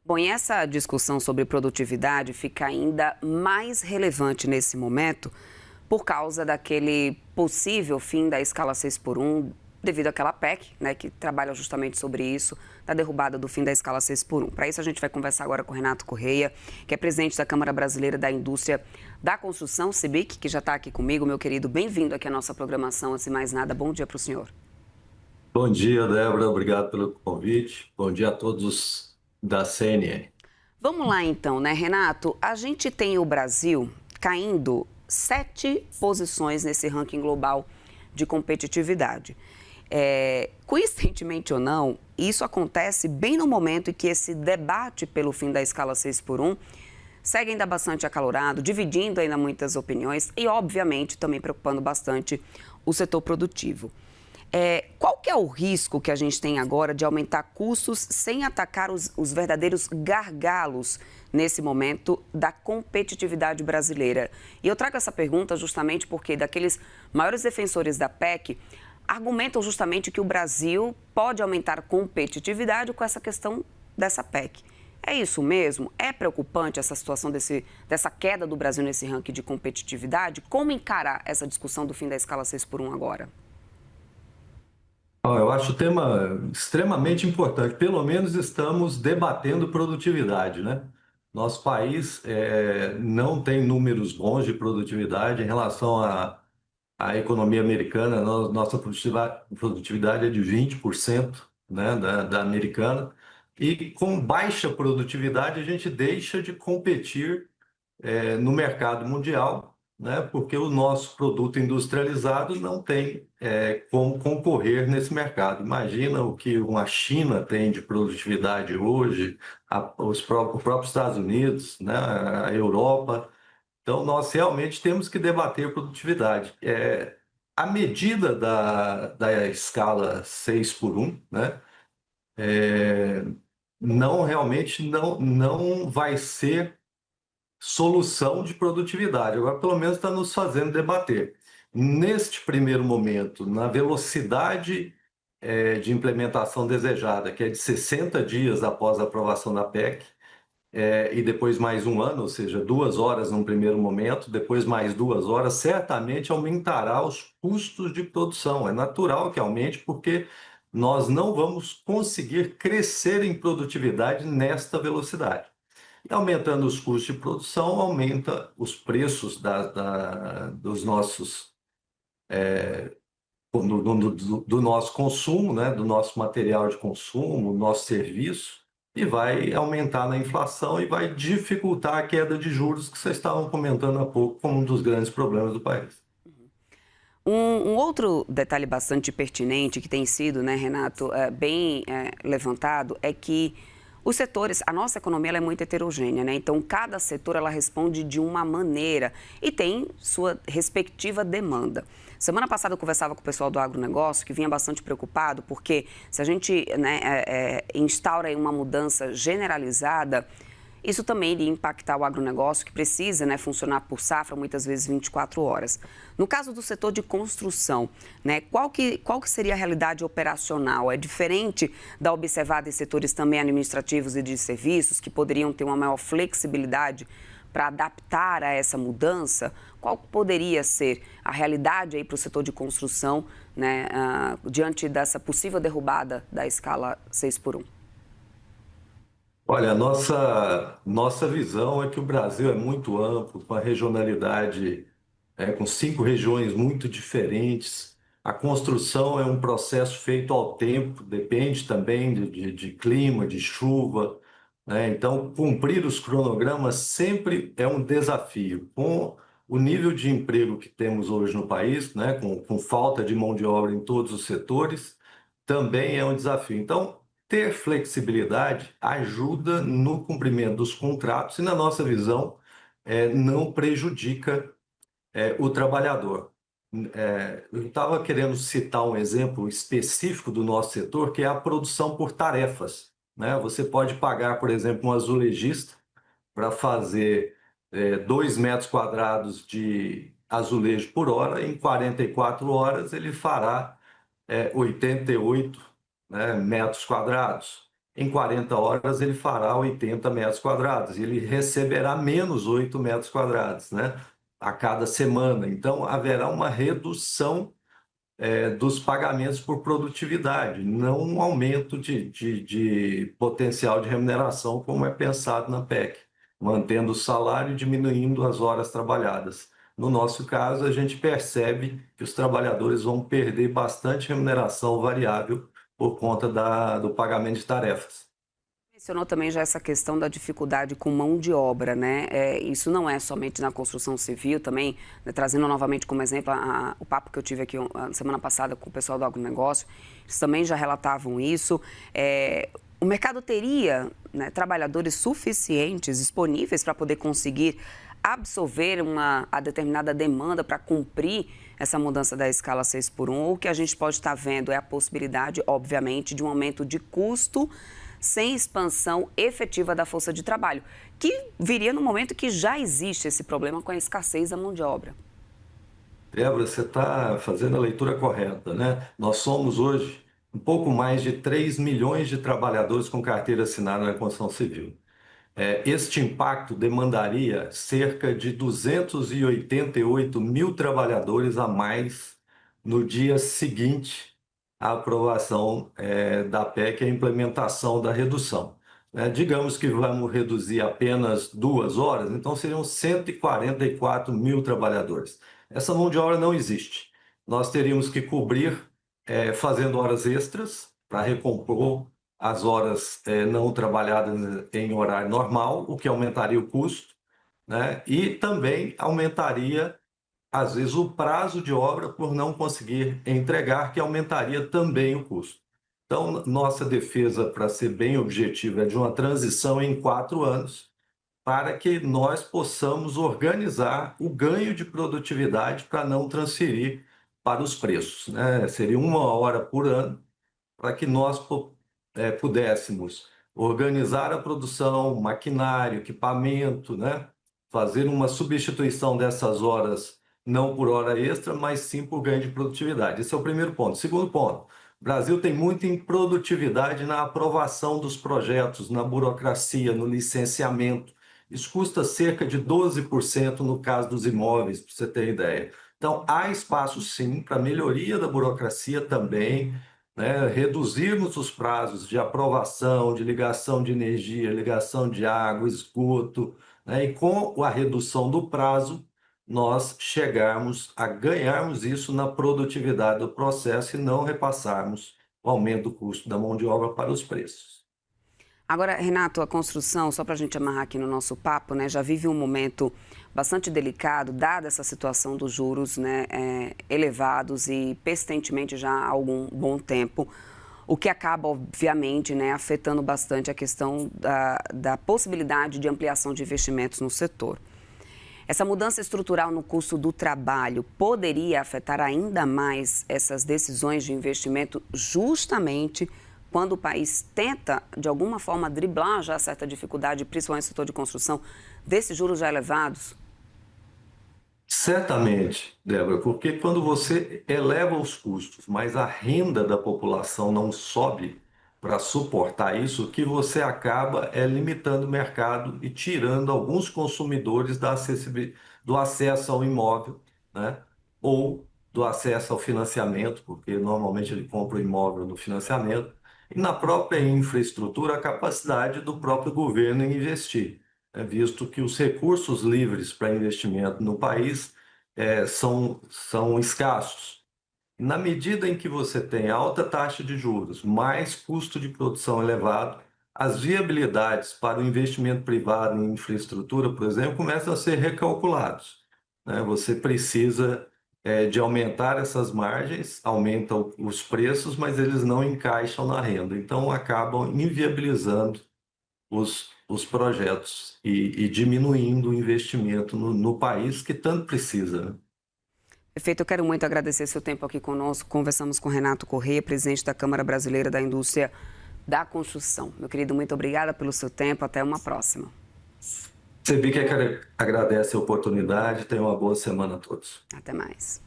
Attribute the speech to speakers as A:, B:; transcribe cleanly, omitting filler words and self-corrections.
A: Bom, e essa discussão sobre produtividade fica ainda mais relevante nesse momento por causa daquele possível fim da escala 6 por 1, devido àquela PEC, né, que trabalha justamente sobre isso, da derrubada do fim da escala 6 por 1. Para isso, a gente vai conversar agora com o Renato Correia, que é presidente da Câmara Brasileira da Indústria da Construção, CBIC, que já está aqui comigo. Meu querido, bem-vindo aqui à nossa programação. Antes de mais nada, bom dia para o senhor.
B: Bom dia, Débora. Obrigado pelo convite. Bom dia a todos da CNN.
A: Vamos lá então, né, Renato? A gente tem o Brasil caindo 7 posições nesse ranking global de competitividade. Coincidentemente ou não, isso acontece bem no momento em que esse debate pelo fim da escala 6 por 1 segue ainda bastante acalorado, dividindo ainda muitas opiniões e, obviamente, também preocupando bastante o setor produtivo. Qual que é o risco que a gente tem agora de aumentar custos sem atacar os verdadeiros gargalos nesse momento da competitividade brasileira? E eu trago essa pergunta justamente porque daqueles maiores defensores da PEC argumentam justamente que o Brasil pode aumentar a competitividade com essa questão dessa PEC. É isso mesmo? É preocupante essa situação dessa queda do Brasil nesse ranking de competitividade? Como encarar essa discussão do fim da escala 6 por 1 agora?
B: Eu acho o tema extremamente importante. Pelo menos estamos debatendo produtividade, né? Nosso país não tem números bons de produtividade em relação à economia americana. Nossa produtividade é de 20%, né, da americana. E com baixa produtividade, a gente deixa de competir no mercado mundial, né? Porque o nosso produto industrializado não tem como concorrer nesse mercado. Imagina o que uma China tem de produtividade hoje, os próprios Estados Unidos, né? A Europa. Então, nós realmente temos que debater produtividade. A medida da escala 6 por 1, né? Não realmente não vai ser solução de produtividade. Agora, pelo menos, está nos fazendo debater. Neste primeiro momento, na velocidade de implementação desejada, que é de 60 dias após a aprovação da PEC, e depois mais um ano, ou seja, 2 horas num primeiro momento, depois mais 2 horas, certamente aumentará os custos de produção. É natural que aumente, porque nós não vamos conseguir crescer em produtividade nesta velocidade. E aumentando os custos de produção, aumenta os preços dos nossos, do nosso consumo, né? Do nosso material de consumo, do nosso serviço, e vai aumentar na inflação e vai dificultar a queda de juros que vocês estavam comentando há pouco como um dos grandes problemas do país.
A: Um outro detalhe bastante pertinente que tem sido, né, Renato, bem levantado, é que os setores, a nossa economia ela é muito heterogênea, né? Então, cada setor ela responde de uma maneira e tem sua respectiva demanda. Semana passada eu conversava com o pessoal do agronegócio, que vinha bastante preocupado, porque se a gente, né, instaura aí uma mudança generalizada, isso também iria impactar o agronegócio, que precisa, né, funcionar por safra, muitas vezes 24 horas. No caso do setor de construção, né, qual que seria a realidade operacional? É diferente da observada em setores também administrativos e de serviços, que poderiam ter uma maior flexibilidade para adaptar a essa mudança? Qual poderia ser a realidade aí para o setor de construção, né, diante dessa possível derrubada da escala 6 por 1?
B: Olha, a nossa visão é que o Brasil é muito amplo, com a regionalidade, com 5 regiões muito diferentes. A construção é um processo feito ao tempo, depende também de clima, de chuva, né? Então, cumprir os cronogramas sempre é um desafio. Com o nível de emprego que temos hoje no país, né? Com falta de mão de obra em todos os setores, também é um desafio. Então, ter flexibilidade ajuda no cumprimento dos contratos e, na nossa visão, não prejudica o trabalhador. Eu estava querendo citar um exemplo específico do nosso setor, que é a produção por tarefas, né? Você pode pagar, por exemplo, um azulejista para fazer 2 metros quadrados de azulejo por hora. Em 44 horas ele fará 88, né, metros quadrados. em 40 horas ele fará 80 metros quadrados, ele receberá menos 8 metros quadrados, né, a cada semana. Então, haverá uma redução dos pagamentos por produtividade, não um aumento de potencial de remuneração, como é pensado na PEC, mantendo o salário e diminuindo as horas trabalhadas. No nosso caso, a gente percebe que os trabalhadores vão perder bastante remuneração variável por conta do pagamento de tarefas.
A: Mencionou também já essa questão da dificuldade com mão de obra, né? Isso não é somente na construção civil, também, né, trazendo novamente como exemplo o papo que eu tive aqui semana passada com o pessoal do agronegócio, eles também já relatavam isso. O mercado teria, né, trabalhadores suficientes disponíveis para poder conseguir absorver a determinada demanda para cumprir essa mudança da escala 6x1, ou o que a gente pode estar vendo é a possibilidade, obviamente, de um aumento de custo sem expansão efetiva da força de trabalho, que viria no momento que já existe esse problema com a escassez da mão de obra.
B: Débora, você está fazendo a leitura correta, né? Nós somos hoje um pouco mais de 3 milhões de trabalhadores com carteira assinada na construção civil. Este impacto demandaria cerca de 288 mil trabalhadores a mais no dia seguinte à aprovação da PEC e a implementação da redução. Digamos que vamos reduzir apenas 2 horas, então seriam 144 mil trabalhadores. Essa mão de obra não existe. Nós teríamos que cobrir fazendo horas extras para recompor as horas não trabalhadas em horário normal, o que aumentaria o custo, né? E também aumentaria, às vezes, o prazo de obra por não conseguir entregar, que aumentaria também o custo. Então, nossa defesa, para ser bem objetiva, é de uma transição em 4 anos, para que nós possamos organizar o ganho de produtividade para não transferir para os preços, né? Seria 1 hora por ano, para que nós pudéssemos organizar a produção, maquinário, equipamento, né? Fazer uma substituição dessas horas, não por hora extra, mas sim por ganho de produtividade. Esse é o primeiro ponto. Segundo ponto, o Brasil tem muita improdutividade na aprovação dos projetos, na burocracia, no licenciamento. Isso custa cerca de 12% no caso dos imóveis, para você ter ideia. Então, há espaço sim para melhoria da burocracia também, né? Reduzirmos os prazos de aprovação, de ligação de energia, ligação de água, esgoto, né? E com a redução do prazo, nós chegarmos a ganharmos isso na produtividade do processo e não repassarmos o aumento do custo da mão de obra para os preços.
A: Agora, Renato, a construção, só para a gente amarrar aqui no nosso papo, né, já vive um momento bastante delicado, dada essa situação dos juros, né, elevados e persistentemente já há algum bom tempo, o que acaba, obviamente, né, afetando bastante a questão da possibilidade de ampliação de investimentos no setor. Essa mudança estrutural no custo do trabalho poderia afetar ainda mais essas decisões de investimento, justamente quando o país tenta, de alguma forma, driblar já certa dificuldade, principalmente no setor de construção, desses juros já elevados?
B: Certamente, Débora, porque quando você eleva os custos, mas a renda da população não sobe para suportar isso, o que você acaba é limitando o mercado e tirando alguns consumidores do acesso ao imóvel, né? Ou do acesso ao financiamento, porque normalmente ele compra o imóvel no financiamento, e na própria infraestrutura, a capacidade do próprio governo em investir, né? Visto que os recursos livres para investimento no país são escassos. Na medida em que você tem alta taxa de juros, mais custo de produção elevado, as viabilidades para o investimento privado em infraestrutura, por exemplo, começam a ser recalculados, né? Você precisa de aumentar essas margens, aumentam os preços, mas eles não encaixam na renda, então acabam inviabilizando os projetos e diminuindo o investimento no país que tanto precisa, né?
A: Perfeito, eu quero muito agradecer seu tempo aqui conosco. Conversamos com Renato Corrêa, presidente da Câmara Brasileira da Indústria da Construção. Meu querido, muito obrigada pelo seu tempo. Até uma próxima.
B: Você vê que agradece a oportunidade. Tenha uma boa semana a todos.
A: Até mais.